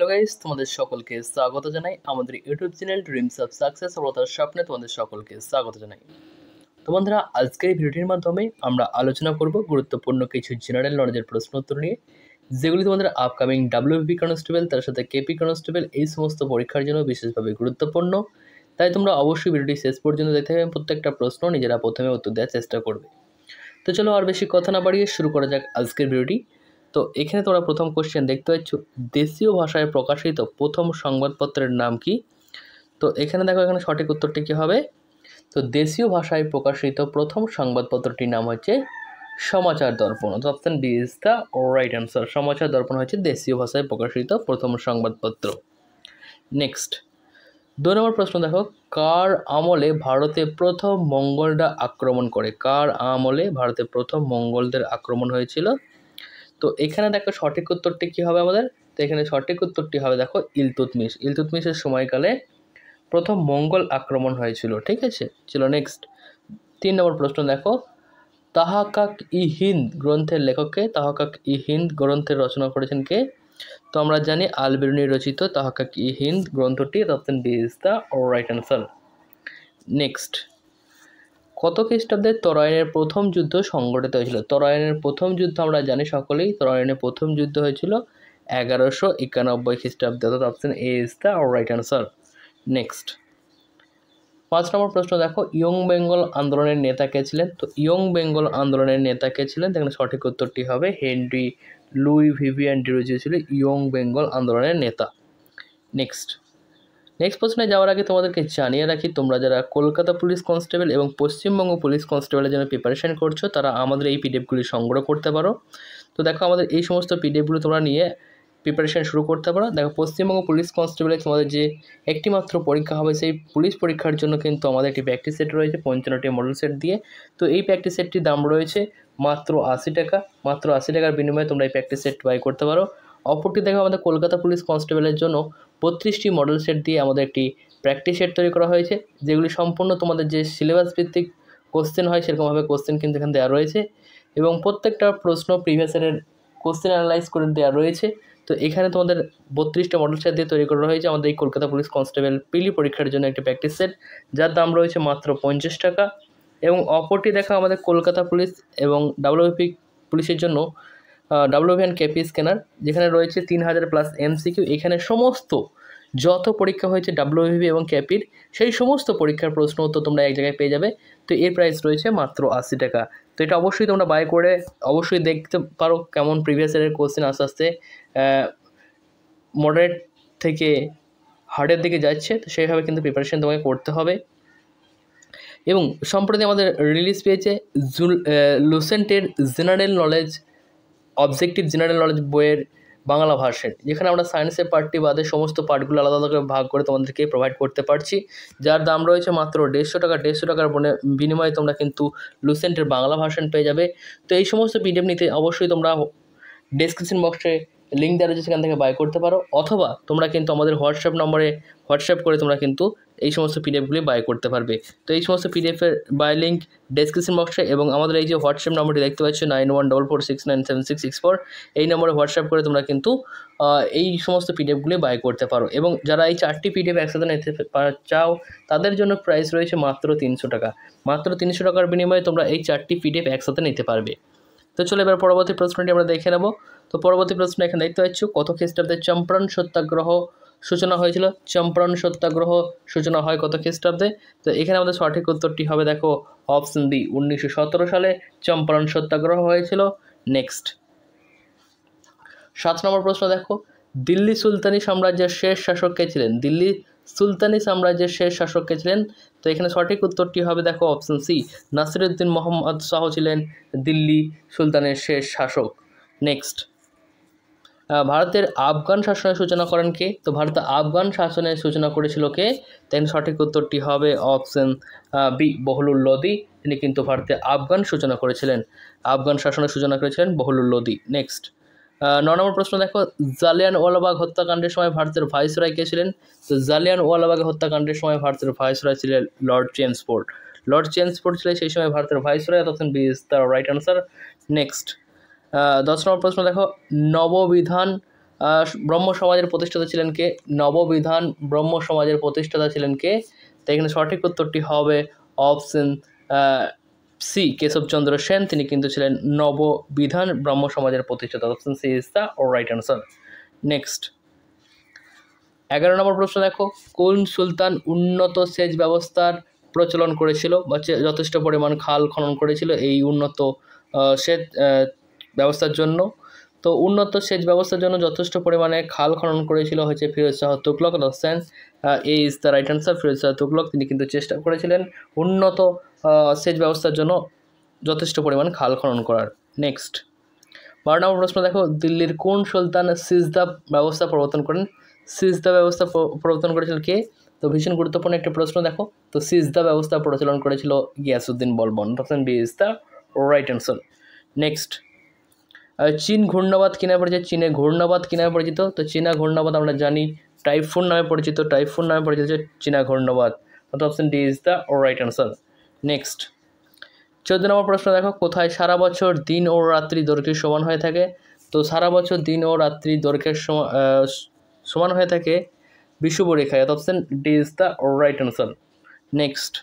Hello guys, তোমাদের সকলকে স্বাগত জানাই আমাদের YouTube channel dreams of success সফলতার স্বপ্নে তোমাদের সকলকে স্বাগত জানাই। তো বন্ধুরা, আজকের এই ভিডিওটির মাধ্যমে আমরা আলোচনা করব গুরুত্বপূর্ণ কিছু জেনারেল নলেজের প্রশ্ন উত্তর নিয়ে, যেগুলি তোমাদের আপকামিং ডাব্লিউপি কনস্টেবল তার সাথে কেপি কনস্টেবল এই সমস্ত পরীক্ষার জন্য বিশেষভাবে গুরুত্বপূর্ণ। তাই তোমরা অবশ্যই ভিডিওটি শেষ পর্যন্ত দেখতে হবে, প্রত্যেকটা প্রশ্ন নিজেরা প্রথমে উত্তর দেওয়ার চেষ্টা করবে। তো চলো আর বেশি কথা না বাড়িয়ে শুরু করা যাক আজকের ভিডিওটি। তো এখানে তোমরা প্রথম কোশ্চেন দেখতে পাচ্ছ, দেশীয় ভাষায় প্রকাশিত প্রথম সংবাদপত্রের নাম কি? তো এখানে দেখো, এখানে সঠিক উত্তরটি কী হবে? তো দেশীয় ভাষায় প্রকাশিত প্রথম সংবাদপত্রটির নাম হচ্ছে সমাচার দর্পণ। তো option B is the right answer. Samachar Darpan হচ্ছে দেশীয় ভাষায় প্রকাশিত প্রথম সংবাদপত্র। নেক্সট 2 নম্বর প্রশ্ন দেখো, কার আমলে ভারতে প্রথম মঙ্গলরা আক্রমণ করে? কার আমলে ভারতে প্রথম মঙ্গলদের আক্রমণ হয়েছিল? তো এখানে দেখো সঠিক উত্তরটি কী হবে আমাদের? তো এখানে সঠিক উত্তরটি হবে দেখো ইলতুৎমিশ। ইলতুৎমিশের সময়কালে প্রথম মঙ্গল আক্রমণ হয়েছিল। ঠিক আছে, চলো নেক্সট 3 নম্বর প্রশ্ন দেখো, তাহকাক-ই-হিন্দ গ্রন্থের লেখককে? তাহকাক-ই-হিন্দ গ্রন্থের রচনা করেছেন কে? তো আমরা জানি আল বিরুনি রচিত তাহকাক-ই-হিন্দ গ্রন্থটি। Option B is the right answer. Next, কত খ্রিস্টাব্দে তরাইনের প্রথম যুদ্ধ সংগঠিত হয়েছিল? তরাইনের প্রথম যুদ্ধ আমরা জানি সকলেই, তরাইনের প্রথম যুদ্ধ হয়েছিল 1191 খ্রিস্টাব্দে। অর্থাৎ option A is the right answer. Next 5 নম্বর প্রশ্ন দেখো, ইয়ং বেঙ্গল আন্দোলনের নেতা কে ছিলেন? তো ইয়ং বেঙ্গল আন্দোলনের নেতা কে ছিলেন? এখানে সঠিক উত্তরটি হবে হেনরি লুই ভিভিয়ান ডিরোজিও ছিল ইয়ং বেঙ্গল আন্দোলনের নেতা। নেক্সট প্রশ্নে যাওয়ার আগে তোমাদেরকে জানিয়ে রাখি, তোমরা যারা কলকাতা পুলিশ কনস্টেবল এবং পশ্চিমবঙ্গ পুলিশ কনস্টেবলের জন্য প্রিপারেশন করছো, তারা আমাদের এই পিডিএফগুলি সংগ্রহ করতে পারো। তো দেখো, আমাদের এই সমস্ত পিডিএফগুলো তোমরা নিয়ে প্রিপারেশন শুরু করতে পারো। দেখো, পশ্চিমবঙ্গ পুলিশ কনস্টেবলে তোমাদের যে একটি মাত্র পরীক্ষা হবে, সেই পুলিশ পরীক্ষার জন্য কিন্তু আমাদের একটি প্র্যাকটিস সেট রয়েছে 55টি মডেল সেট দিয়ে। তো এই প্র্যাকটিস সেটটির দাম রয়েছে মাত্র 80 টাকা। মাত্র 80 টাকার বিনিময়ে তোমরা এই প্র্যাকটিস সেট বাই করতে পারো। অপরটি দেখো, আমাদের কলকাতা পুলিশ কনস্টেবলের জন্য 32টি মডেল সেট দিয়ে আমাদের একটি প্র্যাকটিস সেট তৈরি করা হয়েছে, যেগুলি সম্পূর্ণ তোমাদের যে সিলেবাস ভিত্তিক কোশ্চেন হয় সেরকমভাবে কোশ্চেন কিন্তু এখানে দেওয়া রয়েছে, এবং প্রত্যেকটা প্রশ্ন প্রিভিয়াস ইয়ারের কোশ্চেন অ্যানালাইজ করে দেওয়া রয়েছে। তো এখানে তোমাদের 32টা মডেল সেট দিয়ে তৈরি করা হয়েছে আমাদের এই কলকাতা পুলিশ কনস্টেবল পিলি পরীক্ষার জন্য একটি প্র্যাকটিস সেট, যার দাম রয়েছে মাত্র 50 টাকা। এবং অপরটি দেখা আমাদের কলকাতা পুলিশ এবং ডাব্লিউপি পুলিশের জন্য ডাব্লিউপি অ্যান্ড কেপি স্ক্যানার, যেখানে রয়েছে 3000 প্লাস এমসিকিউ। এখানে সমস্ত যত পরীক্ষা হয়েছে ডাব্লিউপি এবং কেপির, সেই সমস্ত পরীক্ষার প্রশ্ন উত্তর তোমরা এক জায়গায় পেয়ে যাবে। তো এর প্রাইস রয়েছে মাত্র 80 টাকা। তো এটা অবশ্যই তোমরা বাই করে অবশ্যই দেখতে পারো কেমন প্রিভিয়াস ইয়ারের কোশ্চেন আস্তে আস্তে মডারেট থেকে হার্ডের দিকে যাচ্ছে। তো সেইভাবে কিন্তু প্রিপারেশন তোমাকে করতে হবে। এবং সম্প্রতি আমাদের রিলিজ পেয়েছে লুসেন্টের general knowledge objective general knowledge বইয়ের বাংলা ভার্সন, যেখানে আমরা সায়েন্সের পার্টটি বাদে সমস্ত পার্টগুলো আলাদা আলাদা করে ভাগ করে তোমাদেরকে প্রোভাইড করতে পারছি, যার দাম রয়েছে মাত্র 150 টাকা। 150 টাকার বিনিময়ে তোমরা কিন্তু লুসেন্টের বাংলা ভার্সন পেয়ে যাবে। তো এই সমস্ত পিডিএফ নিতে অবশ্যই তোমরা ডেসক্রিপশন বক্সে লিঙ্ক দেওয়া রয়েছে, সেখান থেকে বাই করতে পারো, অথবা তোমরা কিন্তু আমাদের হোয়াটসঅ্যাপ নম্বরে হোয়াটসঅ্যাপ করে তোমরা কিন্তু এই সমস্ত পিডিএফগুলি বাই করতে পারবে। তো এই সমস্ত পিডিএফের বাই লিঙ্ক ডেসক্রিপশন বক্সে, এবং আমাদের এই যে হোয়াটসঅ্যাপ নম্বরটি দেখতে পাচ্ছ 9144697664, এই নম্বরে হোয়াটসঅ্যাপ করে তোমরা কিন্তু এই সমস্ত পিডিএফগুলি বাই করতে পারো। এবং যারা এই 4টি পিডিএফ একসাথে নিতে চাও, তাদের জন্য প্রাইস রয়েছে মাত্র 300 টাকা। মাত্র 300 টাকার বিনিময়ে তোমরা এই 4টি পিডিএফ একসাথে নিতে পারবে। তো চলো এবার পরবর্তী প্রশ্নটি আমরা দেখে নেব। তো পরবর্তী প্রশ্ন এখানে দেখতে পাচ্ছ, কত খ্রিস্টাব্দে চম্পারণ সত্যাগ্রহ সূচনা হয়েছিল? চম্পারণ সত্যাগ্রহ সূচনা হয় কত খ্রিস্টাব্দে? তো এখানে আমাদের সঠিক উত্তরটি হবে দেখো অপশন বি, 1917 সালে চম্পারণ সত্যাগ্রহ হয়েছিল। নেক্সট 7 নম্বর প্রশ্ন দেখো, দিল্লি সুলতানি সাম্রাজ্যের শেষ শাসক কে ছিলেন? দিল্লি সুলতানি সাম্রাজ্যের শেষ শাসক কে ছিলেন? তো এখানে সঠিক উত্তরটি হবে দেখো অপশন সি, নাসিরউদ্দিন মোহাম্মদ শাহ ছিলেন দিল্লি সুলতানের শেষ শাসক। নেক্সট, ভারতের আফগান শাসনের সূচনা করেন কে? তো ভারতে আফগান শাসনের সূচনা করেছিল কে? তাই সঠিক উত্তরটি হবে অপশন বি, বহলুল লোদি। তিনি কিন্তু ভারতে আফগান সূচনা করেছিলেন, আফগান শাসনের সূচনা করেছিলেন বহলুল লোদি। নেক্সট 9 নম্বর প্রশ্ন দেখো, জালিয়ানওয়ালাবাগ হত্যাকাণ্ডের সময় ভারতের ভাইসরয় কে ছিলেন? তো জালিয়ানওয়ালাবাগ হত্যাকাণ্ডের সময় ভারতের ভাইসরয় ছিলেন লর্ড চেমসফোর্ড। লর্ড চেমসফোর্ড ছিলেন সেই সময় ভারতের ভাইসরয়। Option B is the right answer. Next 10 number প্রশ্ন দেখো, নববিধান ব্রহ্ম সমাজের প্রতিষ্ঠাতা ছিলেন কে? নববিধান ব্রহ্ম সমাজের প্রতিষ্ঠাতা ছিলেন কে? তো এখানে সঠিক উত্তরটি হবে অপশন সি, কেশবচন্দ্র সেন। তিনি কিন্তু ছিলেন নববিধান ব্রহ্ম সমাজের প্রতিষ্ঠাতা। Option C is the right answer. Next 11 number প্রশ্ন দেখো, কোন সুলতান উন্নত সেচ ব্যবস্থার প্রচলন করেছিল বা যথেষ্ট পরিমাণ খাল খনন করেছিল এই উন্নত সেচ ব্যবস্থার জন্য? তো উন্নত সেচ ব্যবস্থার জন্য যথেষ্ট পরিমাণে খাল খনন করেছিল হচ্ছে Firoz Shah Tughlaq. Option A is the right answer, Firoz Shah Tughlaq. তিনি কিন্তু চেষ্টা করেছিলেন উন্নত সেচ ব্যবস্থার জন্য যথেষ্ট পরিমাণ খাল খনন করার। নেক্সট 12 নম্বর প্রশ্ন দেখো, দিল্লির কোন সুলতান সিজদা ব্যবস্থা প্রবর্তন করেন? সিজদা ব্যবস্থা প্রবর্তন করেছিলেন কে? তো ভীষণ গুরুত্বপূর্ণ একটা প্রশ্ন দেখো। তো সিজদা ব্যবস্থা প্রচলন করেছিল Ghiyasuddin Balban. Option B is the right answer. Next চীন ঘূর্ণাবাদ কি নামে পরিচিত? চীনে ঘূর্ণাবাদ কি নামে পরিচিত? তো চীনা ঘূর্ণাবাদ আমরা জানি টাইফুন নামে পরিচিত। টাইফুন নামে পরিচিত চীনা ঘূর্ণাবাদ। অর্থাৎ option D is the right answer. Next 14 নম্বর প্রশ্ন দেখো, কোথায় সারা বছর দিন ও রাত্রি দৈর্ঘ্য সমান হয়ে থাকে? তো সারা বছর দিন ও রাত্রি দৈর্ঘ্যের সমান হয়ে থাকে বিষুবরেখায়। Option D is the right answer. Next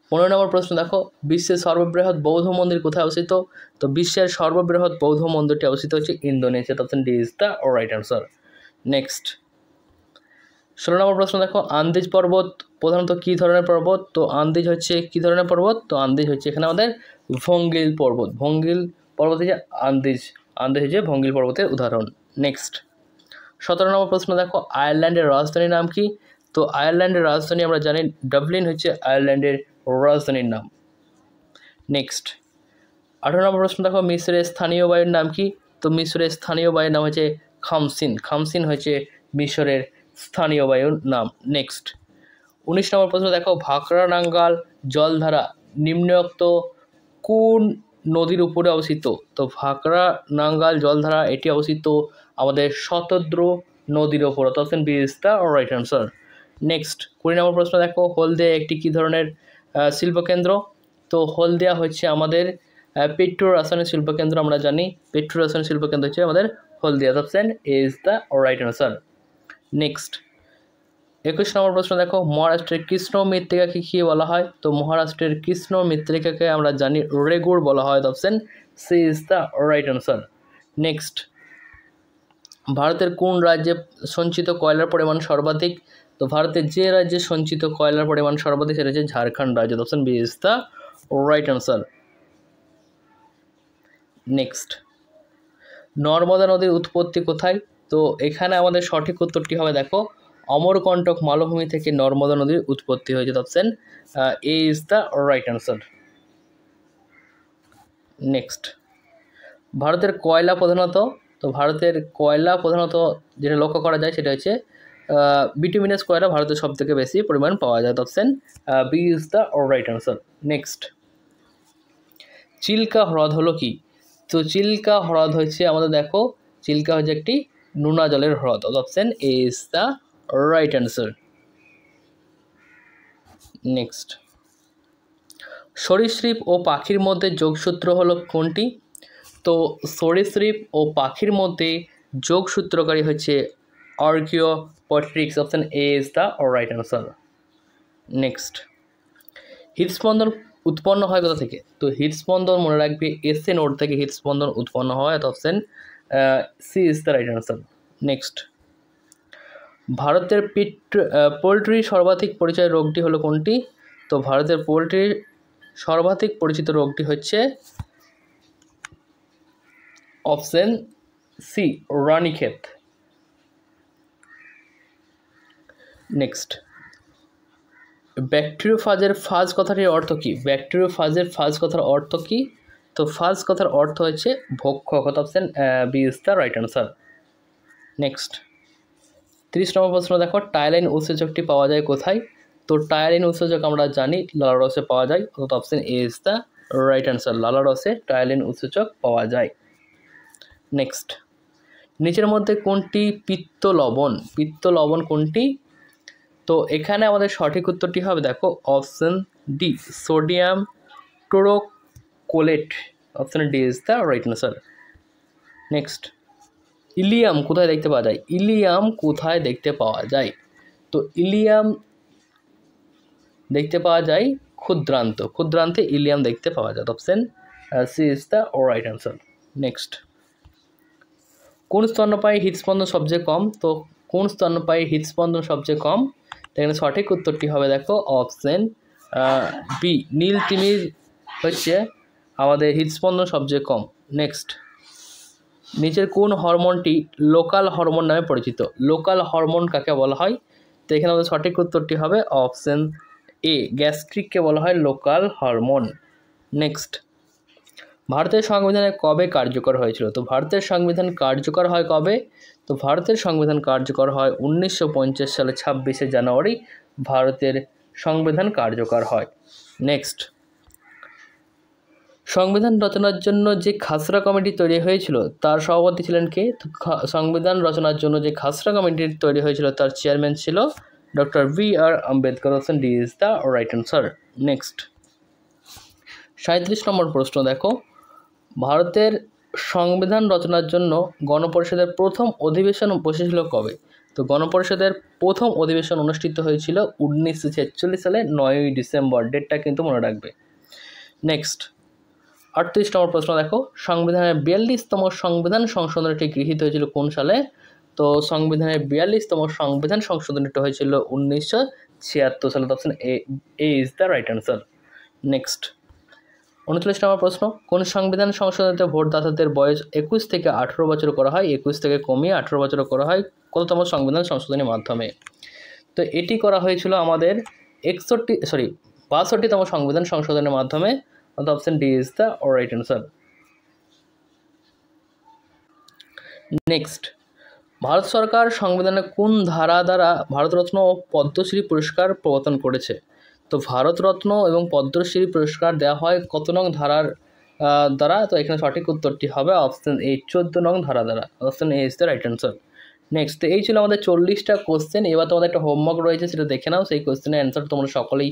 15 নম্বর প্রশ্ন দেখো, বিশ্বের সর্ববৃহৎ বৌদ্ধ মন্দির কোথায় অবস্থিত? তো বিশ্বের সর্ববৃহৎ বৌদ্ধ মন্দিরটি অবস্থিত হচ্ছে Indonesia. Option D is the right answer. Next 16 নম্বর প্রশ্ন দেখো, আন্দিজ পর্বত প্রধানত কী ধরনের পর্বত? তো আন্দিজ হচ্ছে কী ধরনের পর্বত? তো আন্দিজ হচ্ছে এখানে আমাদের ভঙ্গিল পর্বত। ভঙ্গিল পর্বত হচ্ছে আন্দিজ। আন্দিজ হচ্ছে ভঙ্গিল পর্বতের উদাহরণ। নেক্সট 17 নম্বর প্রশ্ন দেখো, আয়ারল্যান্ডের রাজধানীর নাম কি? তো আয়ারল্যান্ডের রাজধানী আমরা জানি ডাবলিন হচ্ছে আয়ারল্যান্ডের রাজধানীর নাম। নেক্সট 18 নম্বর প্রশ্ন দেখো, মিশরের স্থানীয় বায়ুর নাম কি? তো মিশরের স্থানীয় বায়ুর নাম হচ্ছে খামসিন। খামসিন হচ্ছে মিশরের স্থানীয় বায়ুর নাম। নেক্সট 19 নম্বর প্রশ্ন দেখো, ভাকরা নাঙ্গাল জলধারা নিম্নোক্ত কোন নদীর উপরে অবস্থিত? তো ভাকরা নাঙ্গাল জলধারা এটি অবস্থিত আমাদের শতদ্রু নদীর ওপর। Option B is the right answer. Next 20 number প্রশ্ন দেখো, হলদিয়া একটি কী ধরনের শিল্পকেন্দ্র? তো হলদিয়া হচ্ছে আমাদের পেট্রো রাসায়নিক শিল্পকেন্দ্র। আমরা জানি পেট্রো রাসায়নিক শিল্পকেন্দ্র হচ্ছে আমাদের Haldia. Option A is the right answer. Next 21 নম্বর প্রশ্ন দেখো, মহারাষ্ট্রের কৃষ্ণ মৃত্তিকাকে কী বলা হয়? তো মহারাষ্ট্রের কৃষ্ণ মৃত্তিকাকে আমরা জানি রেগুড় বলা হয়। Option C is the right answer. Next ভারতের কোন রাজ্যে সঞ্চিত কয়লার পরিমাণ সর্বাধিক? তো ভারতের যে রাজ্যে সঞ্চিত কয়লার পরিমাণ সর্বাধিক সেটা হচ্ছে ঝাড়খণ্ড রাজ্য। Option B is the right answer. Next Narmada নদীর উৎপত্তি কোথায়? তো এখানে আমাদের সঠিক উত্তরটি হবে দেখো, অমরকণ্টক মালভূমি থেকে নর্মদা নদীর উৎপত্তি হয়েছে। Option A is the right answer. Next ভারতের কয়লা প্রধানত, তো ভারতের কয়লা প্রধানত যেটা লক্ষ্য করা যায় সেটা হচ্ছে বিটুমিনাস কয়লা ভারতের সব থেকে বেশি পরিমাণ পাওয়া যায়। Option B is the right answer. Next Chilka হ্রদ হলো কি? তো চিল্কা হ্রদ হচ্ছে আমাদের দেখো, চিল্কা হচ্ছে একটি নোনা জলের হ্রদ। Option A is the right answer. Next সরীসৃপ ও পাখির মধ্যে যোগসূত্র হলো কোনটি? তো সরীসৃপ ও পাখির মধ্যে যোগসূত্রকারী হচ্ছে archaeopteryx. Option A is the right answer. Next হৃদস্পন্দন উৎপন্ন হয় কোথা থেকে? তো হৃদস্পন্দন মনে রাখবে এসএ নোড থেকে হৃদস্পন্দন উৎপন্ন হয়। Option C is the right answer. Next ভারতের পোলট্রির সর্বাধিক পরিচয় রোগটি হলো কোনটি? তো ভারতের পোলট্রির সর্বাধিক পরিচিত রোগটি হচ্ছে অপশন সি রানীক্ষেত। নেক্সট ব্যাকটেরিওফাজের ফাজ কথাটির অর্থ কী? ব্যাকটেরিওফাজের ফাজ কথার অর্থ কী? তো ফাজ কথার অর্থ হচ্ছে ভক্ষক। Option B is the right answer. Next 30 নম্বর প্রশ্ন দেখো, টায়ালিন উৎসেচকটি পাওয়া যায় কোথায়? তো টায়ালিন উৎসেচক আমরা জানি লালারসে পাওয়া যায়। অর্থাৎ option A is the right answer. লালারসে টায়ালিন উৎসেচক পাওয়া যায়। নেক্সট নিচের মধ্যে কোনটি পিত্ত লবণ? পিত্ত লবণ কোনটি? তো এখানে আমাদের সঠিক উত্তরটি হবে দেখো option D sodium taurocholate. Option D is the right answer. Next ileum কোথায় দেখতে পাওয়া যায়? ইলিয়াম কোথায় দেখতে পাওয়া যায়? তো ইলিয়াম দেখতে পাওয়া যায় ক্ষুদ্রান্তে ইলিয়াম দেখতে পাওয়া যায়। Option C is the right answer. Next, কোন স্তন্যপায়ী হৃদস্পন্দন সবচেয়ে কম? তো কোন স্তন্যপায়ী হৃদস্পন্দন সবচেয়ে কম? এখানে সঠিক উত্তরটি হবে দেখো অপশন বি, নীল তিমির হচ্ছে আমাদের হৃদস্পন্দন সবচেয়ে কম। নেক্সট, নিচের কোন হরমোনটি লোকাল হরমোন নামে পরিচিত? লোকাল হরমোন কাকে বলা হয়? তো এখানে আমাদের সঠিক উত্তরটি হবে অপশন এ, গ্যাস্ট্রিককে বলা হয় লোকাল হরমোন। নেক্সট, ভারতের সংবিধানে কবে কার্যকর হয়েছিল? তো ভারতের সংবিধান কার্যকর হয় কবে? তো ভারতের সংবিধান কার্যকর হয় 1950 সালে 26শে জানুয়ারি ভারতের সংবিধান কার্যকর হয়। নেক্সট, সংবিধান রচনার জন্য যে খাসড়া কমিটি তৈরি হয়েছিল তার সভাপতি ছিলেন কে? তো সংবিধান রচনার জন্য যে খাসড়া কমিটি তৈরি হয়েছিল তার চেয়ারম্যান ছিল doctor B.R.. Ambedkar. Option D is the right answer. Next, 37 নম্বর প্রশ্ন দেখো, ভারতের সংবিধান রচনার জন্য গণপরিষদের প্রথম অধিবেশন বসেছিল কবে? তো গণপরিষদের প্রথম অধিবেশন অনুষ্ঠিত হয়েছিল 1946 সালে 9ই ডিসেম্বর। ডেটটা কিন্তু মনে রাখবে। নেক্সট, 38 নম্বর প্রশ্ন দেখো, সংবিধানের 42তম সংবিধান সংশোধনীটি গৃহীত হয়েছিল কোন সালে? তো সংবিধানের 42তম সংবিধান সংশোধনীটি হয়েছিল 1976 সালে। Option A is the right answer. Next, 39 নম্বর প্রশ্ন, কোন সংবিধান সংশোধনীতে ভোটদাতাদের বয়স 21 থেকে 18 বছর করা হয়? 21 থেকে কমিয়ে 18 বছর করা হয় কততম সংবিধান সংশোধনীর মাধ্যমে? তো এটি করা হয়েছিল আমাদের 62তম সংবিধান সংশোধনের মাধ্যমে। Option D is the right answer. Next, Bharat সরকার সংবিধানের কোন ধারা দ্বারা ভারতরত্ন ও পদ্মশ্রী পুরস্কার প্রবর্তন করেছে? তো ভারতরত্ন এবং পদ্মশ্রী পুরস্কার দেওয়া হয় কত নং ধারার দ্বারা? তো এখানে সঠিক উত্তরটি হবে অপশন এ, 14 নং ধারা দ্বারা। Option A is the right answer. Next, তো এই ছিল আমাদের 40টা কোশ্চেন। এবার তোমাদের একটা হোমওয়ার্ক রয়েছে, সেটা দেখে নাও। সেই কোশ্চেনের অ্যান্সার তোমরা সকলেই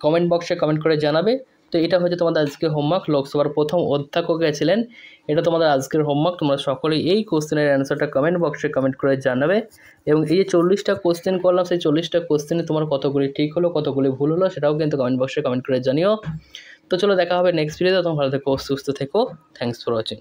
কমেন্ট বক্সে কমেন্ট করে জানাবে। তো এটা হচ্ছে তোমাদের আজকের হোমওয়ার্ক। লোকসভার প্রথম অধ্যাপক ছিলেন, এটা তোমাদের আজকের হোমওয়ার্ক। তোমরা সকলেই এই কোশ্চেনের অ্যান্সারটা কমেন্ট বক্সে কমেন্ট করে জানাবে। এবং এই যে 40টা কোশ্চেন করলাম, সেই 40টা কোশ্চেনে তোমার কতগুলি ঠিক হলো, কতগুলি ভুল হলো, সেটাও কিন্তু কমেন্ট বক্সে কমেন্ট করে জানিও। তো চলো দেখা হবে নেক্সট ভিডিওতে। তোমরা ভালো থেকো, সুস্থ থেকো। Thanks for watching.